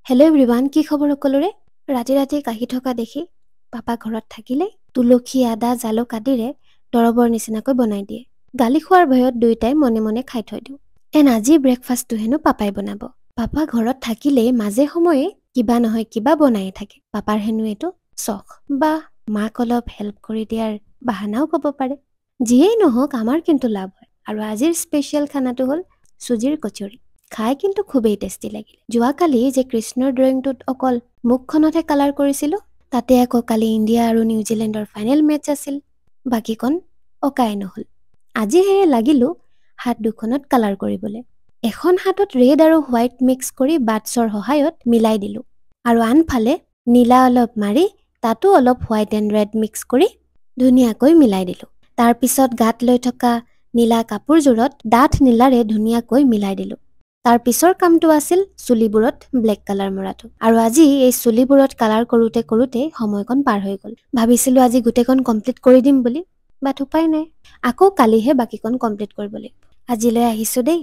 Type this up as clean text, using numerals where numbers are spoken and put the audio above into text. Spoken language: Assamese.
হেল্ল' এভৰিৱান, কি খবৰ সকলোৰে? ৰাতি ৰাতি কাহি থকা দেখি পাপা ঘৰত থাকিলে তুলসী, আদা, জালুক আদিৰে দৰবৰ নিচিনাকৈ বনাই দিয়ে। গালি খোৱাৰ ভয়ত দুয়োটাই মনে মনে খাই থৈ দিওঁ। আজি ব্ৰেকফাষ্টটো হেনো পাপাই বনাব। পাপা ঘৰত থাকিলেই মাজে সময়ে কিবা নহয় কিবা বনায়ে থাকে। পাপাৰ হেনো এইটো চখ, বা মাক অলপ হেল্প কৰি দিয়াৰ বাহানাও ক'ব পাৰে। যিয়েই নহওক, আমাৰ কিন্তু লাভ হয়। আৰু আজিৰ স্পেচিয়েল খানাটো হ'ল চুজিৰ কচুৰি। খাই কিন্তু খুবেই টেষ্টি লাগিল। যোৱাকালি যে কৃষ্ণৰ ড্ৰয়িংটোত অকল মুখখনতহে কালাৰ কৰিছিলোঁ, তাতে আকৌ কালি ইণ্ডিয়া আৰু নিউজিলেণ্ডৰ ফাইনেল মেটচ আছিল। বাকীকণ অকাই নহ'ল। আজি সেয়ে লাগিলোঁ হাত দুখনত কালাৰ কৰিবলৈ। এখন হাতত ৰেড আৰু হোৱাইট মিক্স কৰি বাটছৰ সহায়ত মিলাই দিলোঁ, আৰু আনফালে নীলা অলপ মাৰি তাতো অলপ হোৱাইট এণ্ড ৰেড মিক্স কৰি ধুনীয়াকৈ মিলাই দিলোঁ। তাৰ পিছত গাত লৈ থকা নীলা কাপোৰযোৰত ডাঠ নীলাৰে ধুনীয়াকৈ মিলাই দিলোঁ। তাৰ পিছৰ কামটো আছিল চুলিবোৰত ব্লেক কালাৰ মৰাটো। আৰু আজি এই চুলিবোৰত কালাৰ কৰোঁতে কৰোঁতে সময়কণ পাৰ হৈ গ'ল। ভাবিছিলোঁ আজি গোটেইকণ কমপ্লিট কৰি দিম বুলি, বাট উপায় নাই, আকৌ কালিহে বাকীকণ কমপ্লিট কৰিব লাগিব। আজিলৈ আহিছোঁ দেই।